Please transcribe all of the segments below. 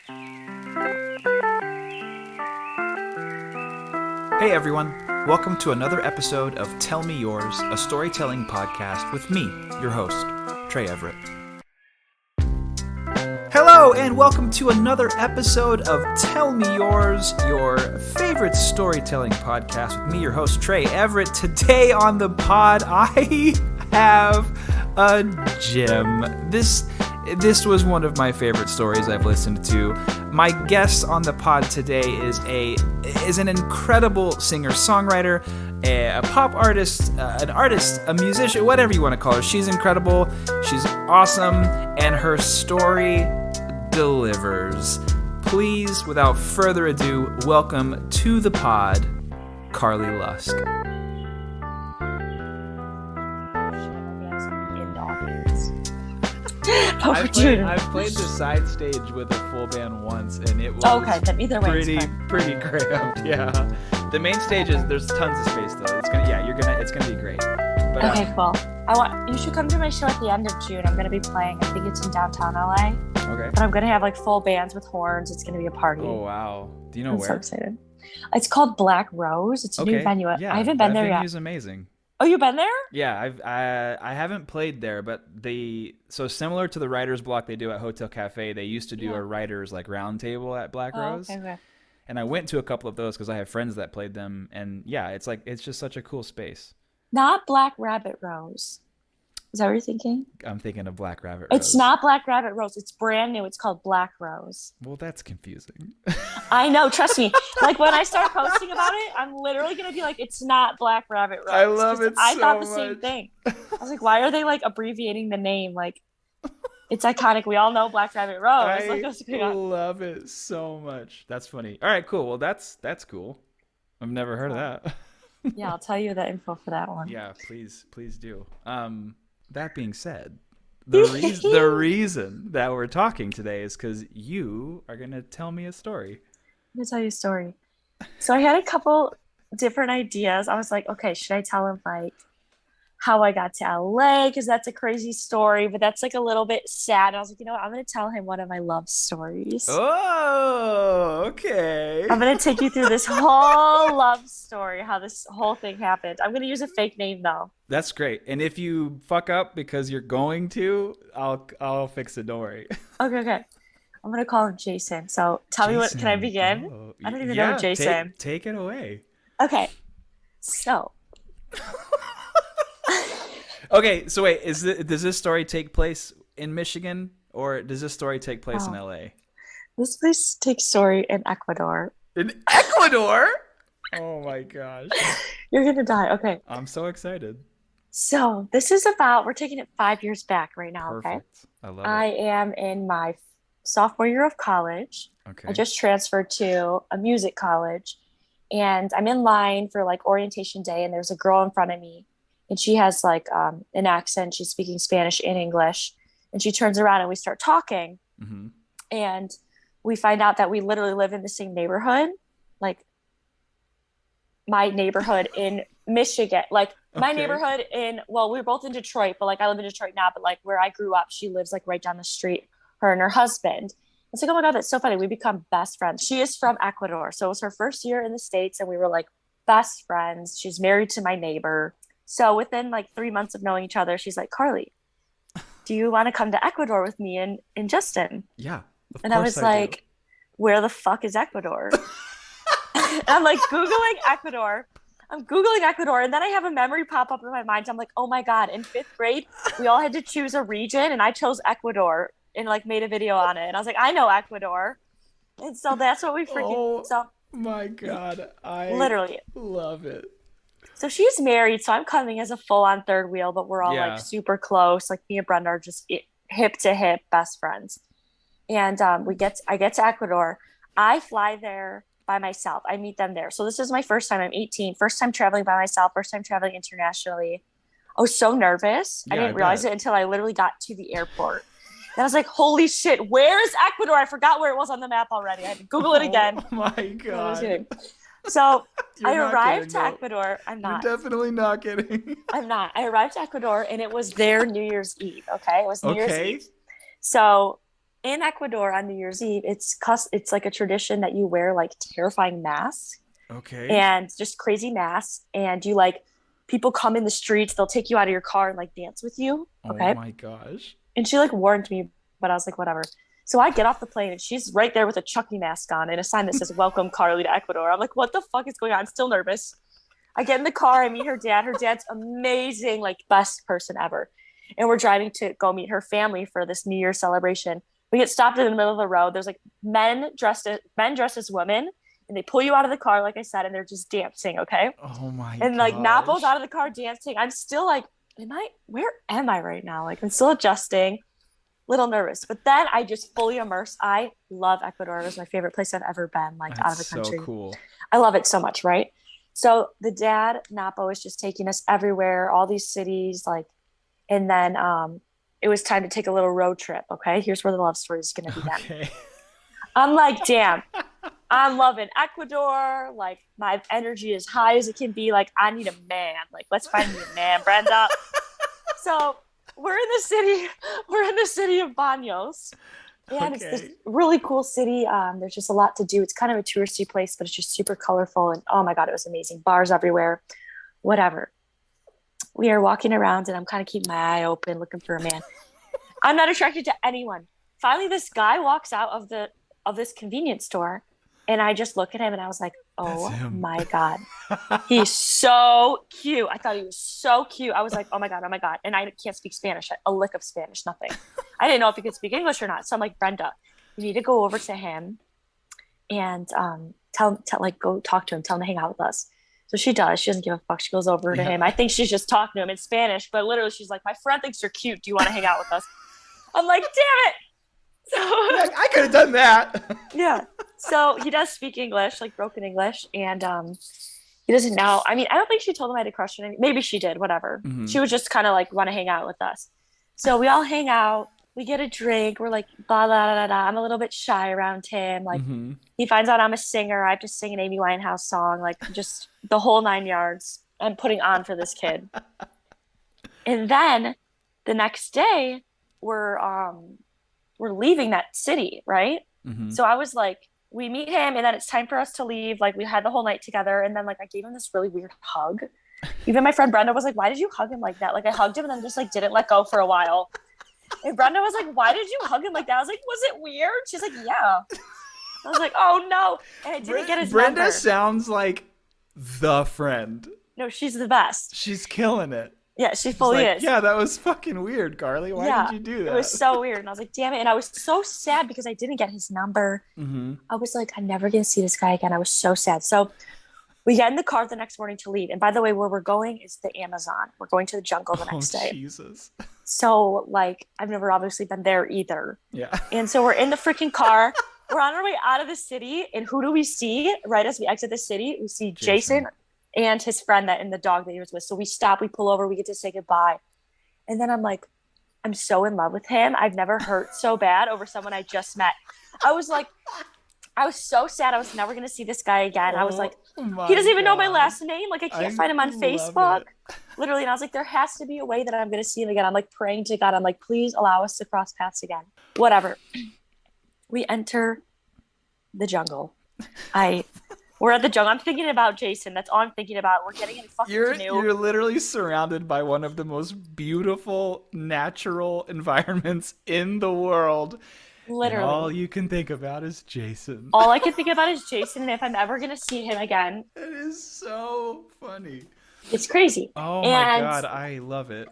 Hey everyone, welcome to another episode of Tell Me Yours, a storytelling podcast with me, your host, Trey Everett. Hello and welcome to another episode of Tell Me Yours, your favorite storytelling podcast with me, your host, Trey Everett. Today on the pod, I have a gem. This was one of my favorite stories I've listened to. My guest on the pod today is an incredible singer-songwriter, a pop artist, an artist, a musician, whatever you want to call her. She's incredible. She's awesome, and her story delivers. Please, without further ado, welcome to the pod, Carley Lusk. I've played the side stage with a full band once, and it was then either way pretty cramped. Yeah, the main stage there's tons of space though. It's gonna be great. But, okay, cool. You should come to my show at the end of June. I'm gonna be playing. I think it's in downtown LA. Okay. But I'm gonna have like full bands with horns. It's gonna be a party. Oh wow! Do you know where? I'm so excited. It's called Black Rose. It's a new venue. Yeah, I haven't been there yet. That venue's amazing. Oh, you've been there? Yeah, I haven't played there, but so similar to the writer's block they do at Hotel Cafe, they used to do a writer's like round table at Black Rose. Okay. And I went to a couple of those because I have friends that played them, and yeah, it's just such a cool space. Not Black Rabbit Rose. Is that what you're thinking? I'm thinking of Black Rabbit Rose. It's not Black Rabbit Rose. It's brand new. It's called Black Rose. Well, that's confusing. I know. Trust me. Like when I start posting about it, I'm literally going to be like, it's not Black Rabbit Rose. I love it so much. I thought the same thing. I was like, why are they like abbreviating the name? Like, it's iconic. We all know Black Rabbit Rose. I love it so much. That's funny. All right, cool. Well, that's cool. I've never heard of that. Yeah, I'll tell you the info for that one. Yeah, please do. That being said, the reason that we're talking today is because you are going to tell me a story. I'm going to tell you a story. So I had a couple different ideas. I was like, okay, should I tell him like how I got to LA? Because that's a crazy story, but that's like a little bit sad. And I was like, you know what? I'm going to tell him one of my love stories. Oh, okay. I'm going to take you through this whole love story, how this whole thing happened. I'm going to use a fake name though. That's great. And if you fuck up because you're going to, I'll fix it. Don't worry. Okay. I'm going to call him Jason. So tell me can I begin? Oh, I don't even know Jason. Take it away. Okay. So. Okay. So wait, does this story take place in Michigan or does this story take place in LA? This place takes story in Ecuador. In Ecuador? Oh my gosh. You're going to die. Okay. I'm so excited. So this is we're taking it 5 years back right now. Perfect. Okay. I love I am in my sophomore year of college. Okay. I just transferred to a music college and I'm in line for like orientation day. And there's a girl in front of me and she has like an accent. She's speaking Spanish and English and she turns around and we start talking. Mm-hmm. And we find out that we literally live in the same neighborhood. Like my neighborhood in Michigan, like my neighborhood we're both in Detroit, but like I live in Detroit now, but like where I grew up, she lives like right down the street, her and her husband. It's like, oh my God, that's so funny. We become best friends. She is from Ecuador. So it was her first year in the States and we were like best friends. She's married to my neighbor. So within like 3 months of knowing each other, she's like, Carley, do you want to come to Ecuador with me and Justin? Yeah. And I was like, where the fuck is Ecuador? I'm like Googling Ecuador. I'm Googling Ecuador. And then I have a memory pop up in my mind. I'm like, oh my God. In 5th grade, we all had to choose a region and I chose Ecuador and like made a video on it. And I was like, I know Ecuador. And so that's what we my God. I literally love it. So she's married. So I'm coming as a full on third wheel, but we're all like super close. Like me and Brenda are just hip to hip best friends. And I get to Ecuador. I fly there by myself. I meet them there. So this is my first time. I'm 18. First time traveling by myself. First time traveling internationally. I was so nervous. I didn't realize it until I literally got to the airport. And I was like, holy shit, where is Ecuador? I forgot where it was on the map already. I had to Google it again. Oh my God. So I arrived to Ecuador. I'm not. You're definitely not kidding. I'm not. I arrived to Ecuador and it was their New Year's Eve. Okay. It was New Year's Eve. So in Ecuador on New Year's Eve, it's like a tradition that you wear like terrifying masks Okay. and just crazy masks, and you like people come in the streets, they'll take you out of your car and like dance with you. Oh Okay. my gosh. And she like warned me, but I was like, whatever. So I get off the plane and she's right there with a Chucky mask on and a sign that says "Welcome, Carley, to Ecuador." I'm like, what the fuck is going on? I'm still nervous. I get in the car, I meet her dad. Her dad's amazing, like best person ever. And we're driving to go meet her family for this New Year's celebration. We get stopped in the middle of the road. There's like men dressed as women, and they pull you out of the car, like I said, and they're just dancing, okay? Oh my And like Napo's gosh. out of the car dancing. I'm still like, where am I right now? Like I'm still adjusting, little nervous. But then I just fully immersed. I love Ecuador. It was my favorite place I've ever been, like out of the That's country. so cool. I love it so much, right? So the dad, Napo, is just taking us everywhere, all these cities, like, and then it was time to take a little road trip. Okay, here's where the love story is going to begin. Okay. I'm like, damn, I'm loving Ecuador. Like, my energy is high as it can be. Like, I need a man. Like, let's find me a man, Brenda. So we're in the city. We're in the city of Baños. And it's this really cool city. There's just a lot to do. It's kind of a touristy place, but it's just super colorful. And oh my God, it was amazing. Bars everywhere, whatever. We are walking around and I'm kind of keeping my eye open, looking for a man. I'm not attracted to anyone. Finally, this guy walks out of this convenience store, and I just look at him and I was like, oh my God, he's so cute. I thought he was so cute. I was like, oh my God. And I can't speak Spanish, a lick of Spanish, nothing. I didn't know if he could speak English or not. So I'm like, Brenda, you need to go over to him and go talk to him, tell him to hang out with us. So she does. She doesn't give a fuck. She goes over to him. I think she's just talking to him in Spanish, but literally she's like, my friend thinks you're cute. Do you want to hang out with us? I'm like, damn it. So I could have done that. Yeah. So he does speak English, like broken English, and he doesn't know. I mean, I don't think she told him I had a crush on him. Maybe she did, whatever. Mm-hmm. She was just kind of like want to hang out with us. So we all hang out. We get a drink. We're like, blah, blah, blah, blah. I'm a little bit shy around him. Like, He finds out I'm a singer. I have to sing an Amy Winehouse song, like just the whole 9 yards I'm putting on for this kid. And then the next day, we're leaving that city, right? Mm-hmm. So I was like, we meet him and then it's time for us to leave. Like we had the whole night together. And then like, I gave him this really weird hug. Even my friend Brenda was like, why did you hug him like that? Like I hugged him and then just like didn't let go for a while. And Brenda was like, why did you hug him like that? I was like, was it weird? She's like, yeah. I was like, oh no. And I didn't get his Brenda number. Sounds like the friend. No, she's the best. She's killing it. Yeah, she fully is. Yeah, that was fucking weird, Carley. Why did you do that? It was so weird. And I was like, damn it. And I was so sad because I didn't get his number. Mm-hmm. I was like, I'm never going to see this guy again. I was so sad. So we get in the car the next morning to leave. And by the way, where we're going is the Amazon. We're going to the jungle the next day. Jesus. So like, I've never obviously been there either. Yeah. And so we're in the freaking car. We're on our way out of the city. And who do we see right as we exit the city? We see Jason and his friend and the dog that he was with. So we stop, we pull over, we get to say goodbye. And then I'm like, I'm so in love with him. I've never hurt so bad over someone I just met. I was so sad. I was never going to see this guy again. I was like, he doesn't even know my last name. Like I can't find him on Facebook. Literally. And I was like, there has to be a way that I'm going to see him again. I'm like praying to God. I'm like, please allow us to cross paths again. Whatever. We enter the jungle. We're at the jungle. I'm thinking about Jason. That's all I'm thinking about. We're getting in a fucking canoe. You're literally surrounded by one of the most beautiful natural environments in the world. Literally. And all you can think about is Jason. All I can think about is Jason, and if I'm ever going to see him again. It is so funny. It's crazy. Oh my God, I love it.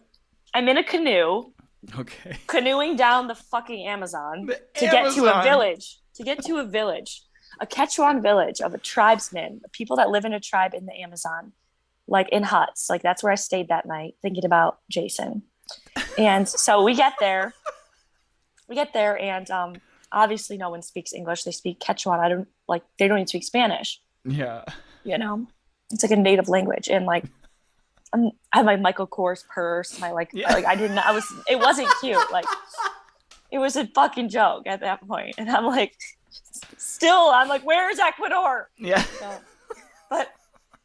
I'm in a canoe. Okay. Canoeing down the fucking Amazon get to a village. To get to a village. A Quechuan village of a tribesman, people that live in a tribe in the Amazon, like in huts. Like that's where I stayed that night thinking about Jason. And so we get there and obviously no one speaks English. They speak Quechuan. They don't even speak Spanish. Yeah. You know, it's like a native language. And like, I have my Michael Kors purse. It wasn't cute. Like it was a fucking joke at that point. And I'm like, I'm like, where's Ecuador? Yeah.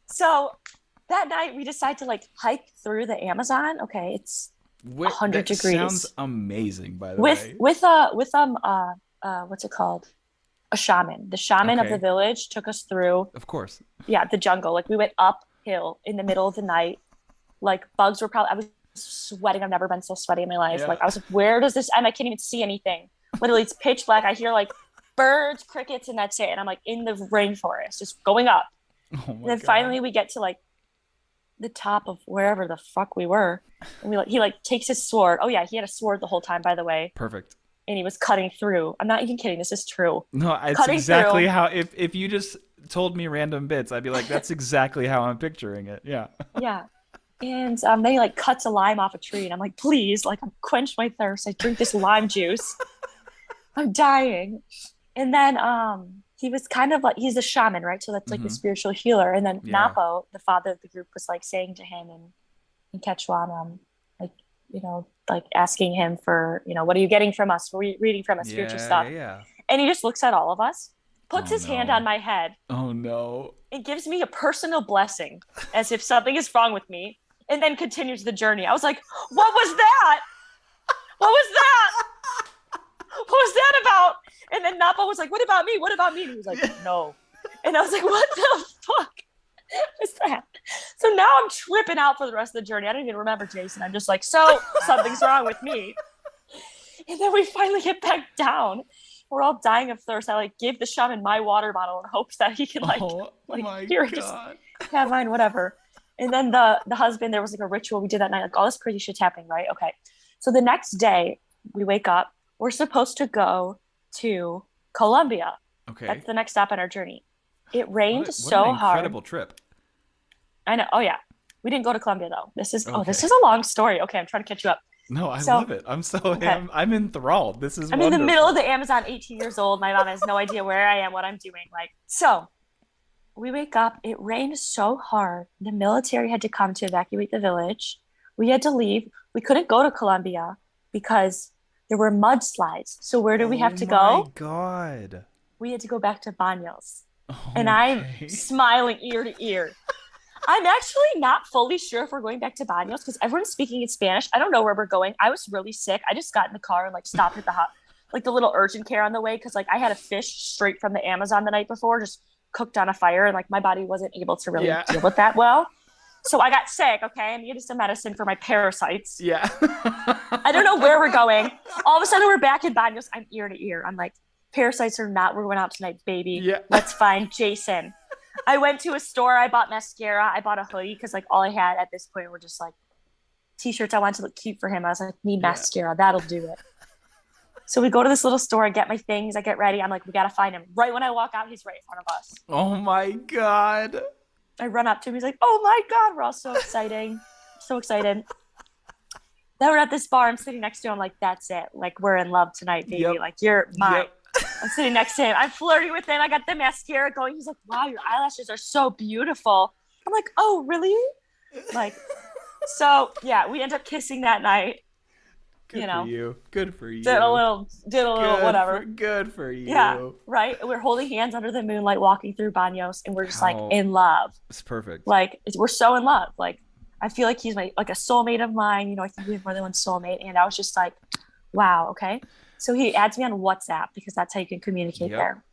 So that night we decide to like hike through the Amazon. Okay. 100 that degrees. Sounds amazing, by the way. With what's it called? A shaman. The shaman of the village took us through. Of course. Yeah, the jungle. Like we went uphill in the middle of the night. Like bugs were I was sweating. I've never been so sweaty in my life. Yeah. Like I was like, where does this end? I can't even see anything. Literally, it's pitch black. I hear like birds, crickets, and that's it. And I'm like in the rainforest, just going up. Oh my and then God. finally we get to like the top of wherever the fuck we were. And he takes his sword. Oh yeah, he had a sword the whole time, by the way. Perfect. And he was cutting through. I'm not even kidding. This is true. No, it's cutting exactly through. how, if you just told me random bits, I'd be like, that's exactly how I'm picturing it. Yeah. Yeah. And then he like cuts a lime off a tree. And I'm like, please, like quench my thirst. I drink this lime juice. I'm dying. And then he was kind of like, he's a shaman, right? So that's like the spiritual healer. And then Napo, the father of the group, was like saying to him in Quechua, like, you know, like asking him for, you know, what are you getting from us? What are you reading from us? Spiritual stuff. Yeah. And he just looks at all of us, puts his hand on my head. Oh no. And gives me a personal blessing as if something is wrong with me. And then continues the journey. I was like, what was that? What was that? What was that about? And then Napa was like, what about me? What about me? And he was like, no. And I was like, what the fuck is that? So now I'm tripping out for the rest of the journey. I don't even remember Jason. I'm just like, so something's wrong with me. And then we finally get back down. We're all dying of thirst. I like give the shaman my water bottle in hopes that he can just have mine, whatever. And then the husband, there was like a ritual we did that night. Like all this crazy shit's happening, right? Okay. So the next day we wake up. We're supposed to go to Colombia. Okay. That's the next stop on our journey. It rained so hard. Incredible trip. I know. Oh yeah. We didn't go to Colombia though. This is a long story. Okay, I'm trying to catch you up. No, I love it. I'm enthralled. This is wonderful. I'm in the middle of the Amazon, 18 years old. My mom has no idea where I am, what I'm doing. Like, so we wake up. It rained so hard. The military had to come to evacuate the village. We had to leave. We couldn't go to Colombia because there were mudslides. So where do we have to go? Oh my God. We had to go back to Baños. Okay. And I'm smiling ear to ear. I'm actually not fully sure if we're going back to Baños because everyone's speaking in Spanish. I don't know where we're going. I was really sick. I just got in the car and like stopped at the little urgent care on the way because like I had a fish straight from the Amazon the night before, just cooked on a fire, and like my body wasn't able to really deal with that well. So I got sick. Okay, I needed some medicine for my parasites. Yeah. I don't know where we're going. All of a sudden we're back in Baños. I'm ear to ear. I'm like, parasites or not, we're going out tonight, baby. Yeah. Let's find Jason. I went to a store. I bought mascara. I bought a hoodie because like all I had at this point were just like t-shirts. I wanted to look cute for him. I was like, need mascara. That'll do it. So we go to this little store. I get my things. I get ready. I'm like, we got to find him. Right when I walk out, he's right in front of us. Oh my God. I run up to him. He's like, oh my God. We're all so excited. So excited. Then we're at this bar. I'm sitting next to him like, that's it. Like, we're in love tonight, baby. Yep. Like, you're mine. Yep. I'm sitting next to him. I'm flirting with him. I got the mascara going. He's like, wow, your eyelashes are so beautiful. I'm like, oh, really? Like, so yeah, we end up kissing that night. Good for you. Good for you. Did a little whatever. Good for you. Yeah, right? We're holding hands under the moonlight, walking through Baños, and we're just like in love. It's perfect. Like, we're so in love. Like, I feel like he's a soulmate of mine. You know, I think we have more than one soulmate. And I was just like, wow, okay. So he adds me on WhatsApp because that's how you can communicate there.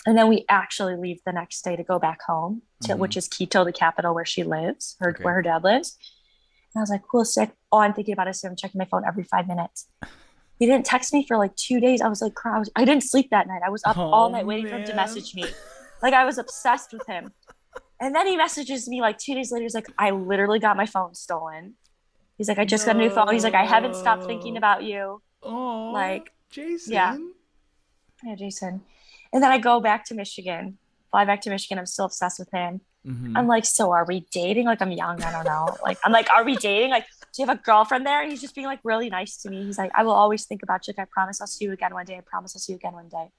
And then we actually leave the next day to go back home, which is Quito, the capital where she lives, where her dad lives. And I was like, cool, sick. All I'm thinking about is him checking my phone every 5 minutes. He didn't text me for like 2 days. I was like, I didn't sleep that night. I was up all night waiting for him to message me. Like, I was obsessed with him. And then he messages me like 2 days later. He's like, I literally got my phone stolen. He's like, I just got a new phone. He's like, I haven't stopped thinking about you. Oh, like Jason. Yeah, Jason. And then I go back to Michigan, fly back to Michigan. I'm still obsessed with him. I'm like, so are we dating? Like, I'm young. I don't know. Like, I'm like, are we dating? Like, do you have a girlfriend there? And he's just being like really nice to me. He's like, I will always think about you. Like, I promise I'll see you again one day. I promise I'll see you again one day.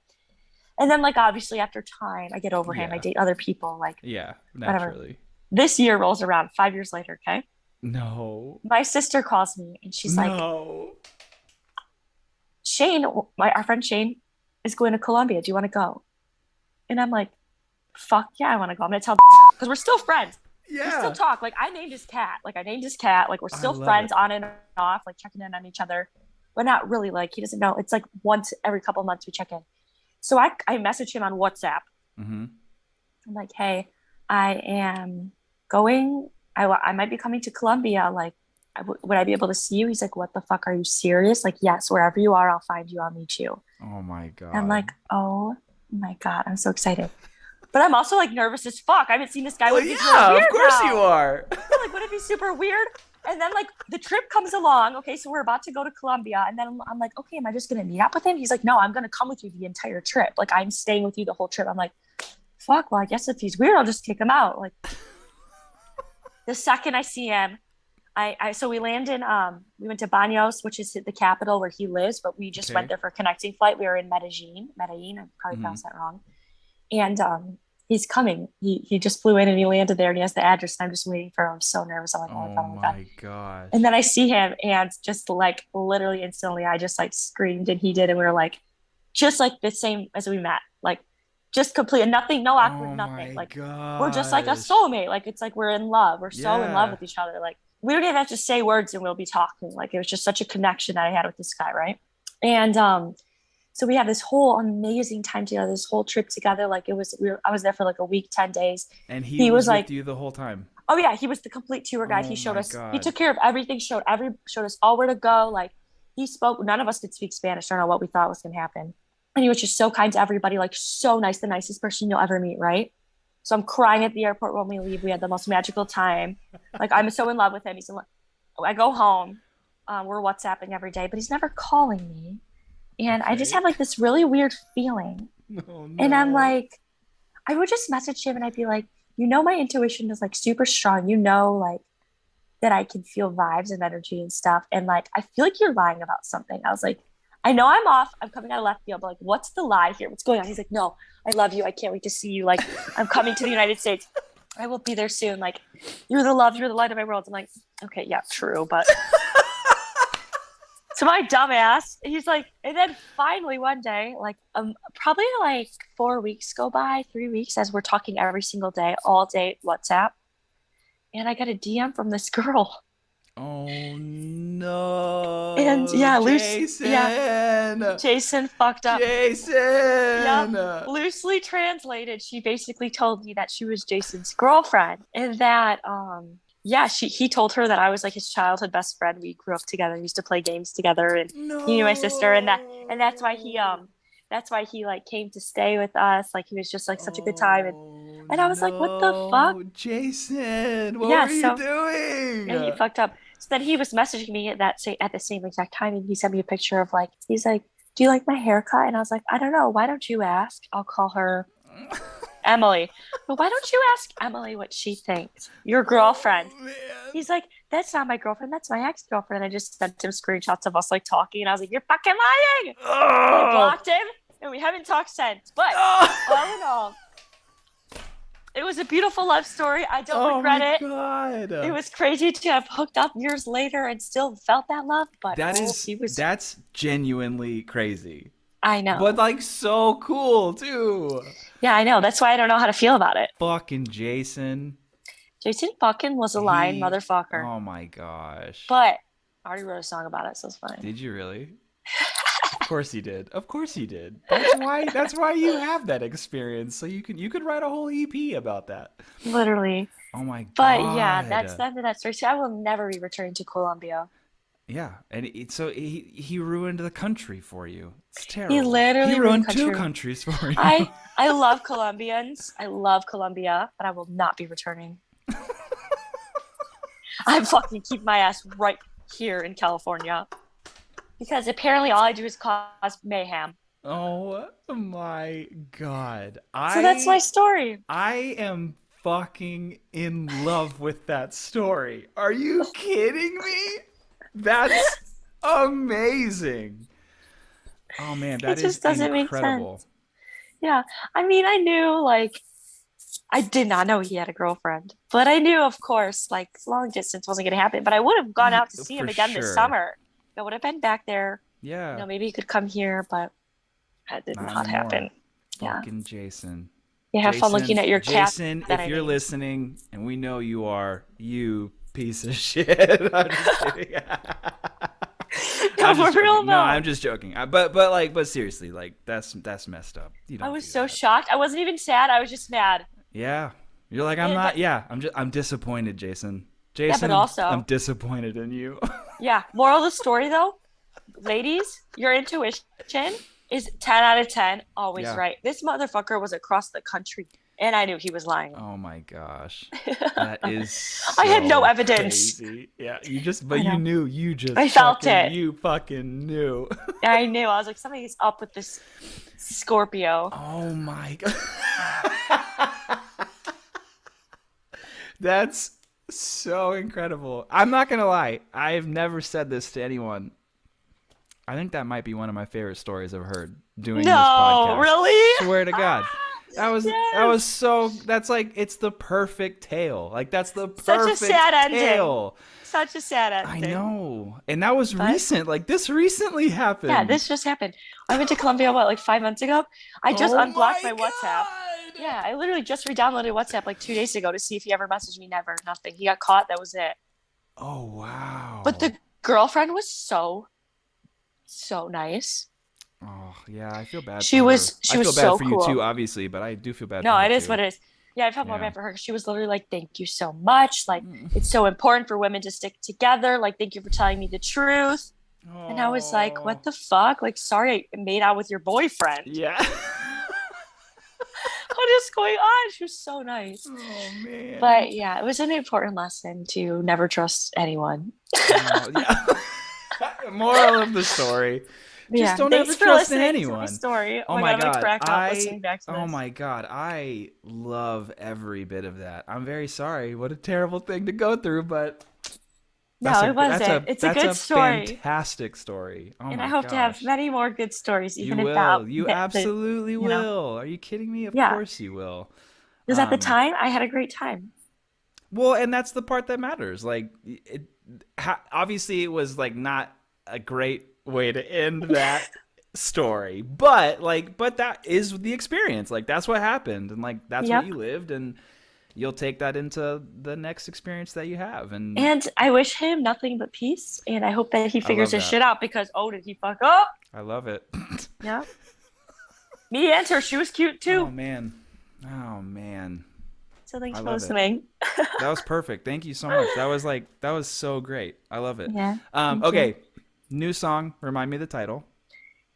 And then like, obviously after time, I get over him. I date other people. Like, naturally. Whatever. This year rolls around 5 years later. Okay. No. My sister calls me and she's like, Shane, our friend Shane is going to Colombia. Do you want to go? And I'm like, fuck yeah, I want to go. I'm going to tell because we're still friends. We still talk. Like I named his cat. Like we're still love friends it. on and off, like checking in on each other, but not really. Like he doesn't know. It's like once every couple of months we check in. So I message him on WhatsApp. Mm-hmm. I'm like, hey, I am going. I might be coming to Colombia. Like, would I be able to see you? He's like, what the fuck? Are you serious? Like, yes, wherever you are, I'll find you. I'll meet you. Oh my And I'm God. like, oh my God, I'm so excited. But I'm also like nervous as fuck. I haven't seen this guy. Well, Would it be really yeah, weird of course now? you are. Yeah, like, would it be super weird? And then like the trip comes along. Okay, so we're about to go to Colombia, and then I'm like, okay, am I just gonna meet up with him? He's like, no, I'm gonna come with you the entire trip. Like I'm staying with you the whole trip. I'm like, fuck. Well, I guess if he's weird, I'll just kick him out. Like the second I see him, so we land in we went to Banos, which is the capital where he lives, but we just went Okay. there for a connecting flight. We were in Medellin. I probably Mm-hmm. pronounced that wrong. And he's coming. He just flew in and he landed there and he has the address. And I'm just waiting for him. I'm so nervous. I'm like, oh my Oh God, oh my God. my gosh. And then I see him and just like literally instantly, I just like screamed and he did. And we were like, just like the same as we met. Like just complete nothing, no awkward, Oh nothing. my Like we're just like a gosh. soulmate. Like it's like we're in love. We're so in love Yeah. with each other. Like we don't even have to say words and we'll be talking. Like it was just such a connection that I had with this guy, right? And so we have this whole amazing time together, this whole trip together. Like I was there for like a week, 10 days. And he He was was like, with you the whole time. oh yeah, he was the complete tour guide. Oh my He God. took care of everything, showed us all where to go. Like he spoke, none of us could speak Spanish. I don't know what we thought was going to happen. And he was just so kind to everybody, like so nice, the nicest person you'll ever meet, right? So I'm crying at the airport when we leave. We had the most magical time. Like I'm so in love with him. I go home. We're WhatsApping every day, but he's never calling me. And I just Okay. have like this really weird feeling. Oh And I'm no. like, I would just message him and I'd be like, my intuition is like super strong. Like that I can feel vibes and energy and stuff. And like, I feel like you're lying about something. I was like, I know I'm off. I'm coming out of left field, but like, what's the lie here? What's going on? He's like, no, I love you. I can't wait to see you. Like, I'm coming to the United States. I will be there soon. Like, you're the light of my world. I'm like, okay, yeah, true. But so my dumbass, he's like, and then finally one day, like, probably like 4 weeks go by, 3 weeks, as we're talking every single day, all day WhatsApp. And I got a DM from this girl. Oh no. And yeah, Jason. Jason fucked up. Jason. Yeah, loosely translated, she basically told me that she was Jason's girlfriend, and that he told her that I was like his childhood best friend. We grew up together, we used to play games together, and No. he knew my sister, and that's why he like came to stay with us. Like he was just like such a good time, and I was like, what the fuck? Jason, what Yeah, were you doing? And he fucked up. So then he was messaging me at the same exact time, and he sent me a picture of like, he's like, do you like my haircut? And I was like, I don't know. Why don't you ask? I'll call her Emily. But why don't you ask Emily what she thinks? Your girlfriend. Oh, man. He's like, that's not my girlfriend. That's my ex-girlfriend. And I just sent him screenshots of us like talking. And I was like, you're fucking lying. And I blocked him. And we haven't talked since. But all in all, it was a beautiful love story. I don't regret it. God. It was crazy to have hooked up years later and still felt that love. But that's genuinely crazy. I know. But like so cool too. Yeah, I know. That's why I don't know how to feel about it. Fucking Jason. Jason fucking was a lying motherfucker. Oh my gosh. But I already wrote a song about it, so it's fine. Did you really? Of course he did. Of course he did. That's why you have that experience. So you could write a whole EP about that. Literally. Oh my god. But yeah, that's the end of that story. So I will never be returning to Colombia. Yeah, and so he ruined the country for you. It's terrible. He literally ruined two countries for you. I love Colombians. I love Colombia, but I will not be returning. I'm fucking keep my ass right here in California. Because apparently all I do is cause mayhem. Oh my god. So that's my story. I am fucking in love with that story. Are you kidding me? That's amazing. Oh man, that is incredible. Make sense. Yeah. I mean, I knew like I did not know he had a girlfriend, but I knew, of course, like long distance wasn't going to happen, but I would have gone out to see him again this summer. I would have been back there. Yeah. Maybe he could come here, but that did not happen. Fucking Jason. Yeah, have fun looking at your cat. Jason, if you're listening, and we know you are, you piece of shit. I'm just kidding. No, I'm just joking. But seriously, like that's messed up. I was so shocked. I wasn't even sad. I was just mad. Yeah, you're like I'm disappointed, Jason. Jason, yeah, but also I'm disappointed in you. Yeah. Moral of the story, though, ladies, your intuition is 10 out of 10, always right. This motherfucker was across the country, and I knew he was lying. Oh my gosh, that is. So I had no evidence. Crazy. Yeah, you knew. You just. I felt it. You fucking knew. I knew. I was like, something's up with this Scorpio. Oh my god. That's so incredible. I'm not gonna lie. I've never said this to anyone. I think that might be one of my favorite stories I've heard doing this podcast. No, really? Swear to God. That was so. That's like it's the perfect tale. Like that's the perfect Such a sad tale. Ending. Such a sad ending. I know, and that was recent. Like this recently happened. Yeah, this just happened. I went to Colombia like 5 months ago. I just unblocked my WhatsApp. Yeah, I literally just re-downloaded WhatsApp like 2 days ago to see if he ever messaged me. Never, nothing. He got caught. That was it. Oh wow! But the girlfriend was so nice. Oh yeah, I feel bad. She was I feel bad so for cool. you too, obviously, but I do feel bad. No, for her it is too. what it is. Yeah, I felt more bad for her. She was literally like, "Thank you so much. Like, it's so important for women to stick together. Like, thank you for telling me the truth." Oh. And I was like, "What the fuck? Like, sorry, I made out with your boyfriend." Yeah. What is going on? She was so nice. Oh man. But yeah, it was an important lesson to never trust anyone. Moral of the story. Just don't ever trust anyone. To my story. Oh my god, God. Crack up listening back to this. Oh my God. I love every bit of that. I'm very sorry. What a terrible thing to go through, but it wasn't. It's a good story. Fantastic story. Oh and my I hope gosh. to have many more good stories. Even you if will. that, You absolutely will. Are you kidding me? Of course you will. Because at the time, I had a great time. Well, and that's the part that matters. Like, obviously, it was like not a great way to end that story, but that is the experience. Like, that's what happened, and like that's what you lived, and you'll take that into the next experience that you have. And I wish him nothing but peace, and I hope that he figures his shit out, because did he fuck up? I love it. Yeah. Me and her. She was cute too. Oh man. So thanks for listening. That was perfect. Thank you so much. That was so great. I love it. Yeah. Okay. New song. Remind me the title.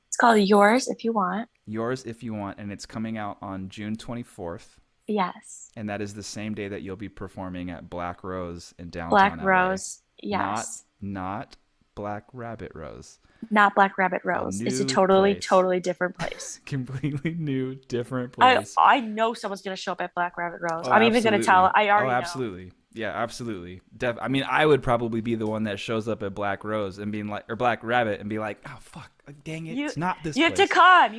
It's called Yours If You Want. Yours If You Want, and it's coming out on June 24th. Yes. And that is the same day that you'll be performing at Black Rose in downtown Black LA. Rose. Yes. Not Black Rabbit Rose. Not Black Rabbit Rose. It's a totally different place. Completely new, different place. I know someone's going to show up at Black Rabbit Rose. I'm even going to tell. I already know. Absolutely. Yeah, absolutely. I mean, I would probably be the one that shows up at Black Rose and being like, or Black Rabbit and be like, oh, fuck, dang it, it's not this place. You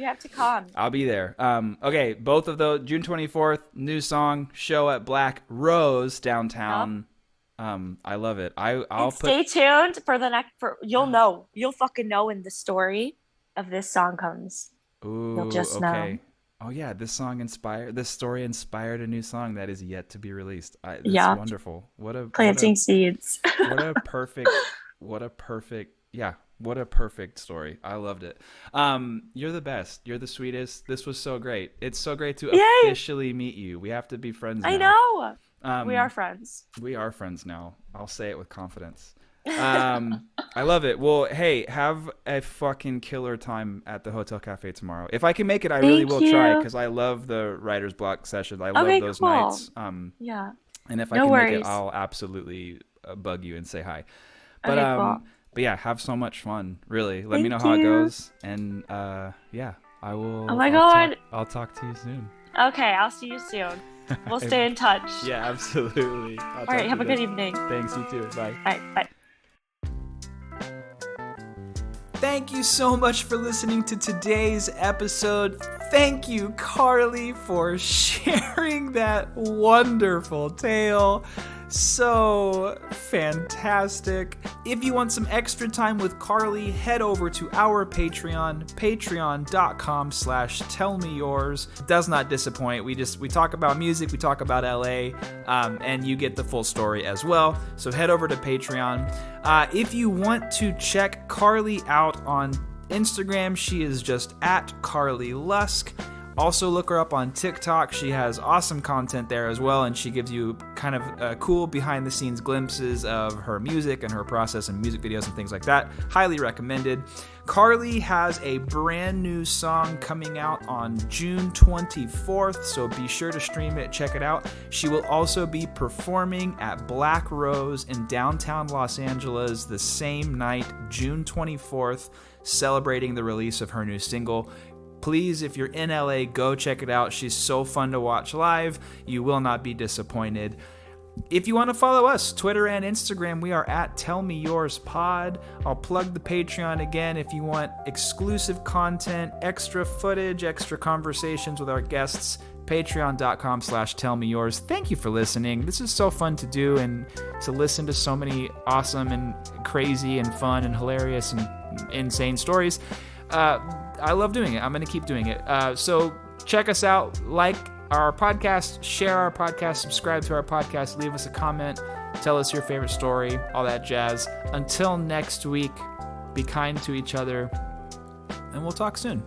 have to come. I'll be there. Okay, both of those, June 24th, new song, show at Black Rose downtown. I love it. I'll stay tuned for the next. You'll fucking know when the story of this song comes. Ooh, you'll just know. Oh yeah, this story inspired a new song that is yet to be released. That's wonderful. Planting seeds. What a perfect story. I loved it. You're the best. You're the sweetest. This was so great. It's so great to officially meet you. We have to be friends now. I know. We are friends. We are friends now. I'll say it with confidence. I love it. Well, hey, have a fucking killer time at the Hotel Cafe tomorrow. If I can make it, I really will try, because I love the writer's block sessions. I love those nights. Yeah. And if I can make it, I'll absolutely bug you and say hi. But but yeah, have so much fun. Really, let me know how it goes. And I will. Oh my God. I'll talk to you soon. Okay, I'll see you soon. We'll stay in touch. Yeah, absolutely. All right, have a good evening. Thanks, you too. Bye. All right, bye. Thank you so much for listening to today's episode. Thank you, Carley, for sharing that wonderful tale. So fantastic. If you want some extra time with Carley, head over to our Patreon, patreon.com/tellmeyours. Does not disappoint. We talk about music, we talk about LA, and you get the full story as well. So head over to Patreon. If you want to check Carley out on Instagram, she is just at Carley Lusk. Also look her up on TikTok. She has awesome content there as well, and she gives you kind of cool behind-the-scenes glimpses of her music and her process and music videos and things like that. Highly recommended. Carley has a brand new song coming out on June 24th, so be sure to stream it, check it out. She will also be performing at Black Rose in downtown Los Angeles the same night, June 24th, celebrating the release of her new single. Please, if you're in LA, go check it out. She's so fun to watch live. You will not be disappointed. If you want to follow us, Twitter and Instagram, we are at TellMeYoursPod. I'll plug the Patreon again if you want exclusive content, extra footage, extra conversations with our guests. Patreon.com/tellmeyours. Thank you for listening. This is so fun to do and to listen to so many awesome and crazy and fun and hilarious and insane stories. I love doing it. I'm going to keep doing it. So check us out. Like our podcast, share our podcast, subscribe to our podcast, leave us a comment, tell us your favorite story, all that jazz. Until next week, be kind to each other, and we'll talk soon.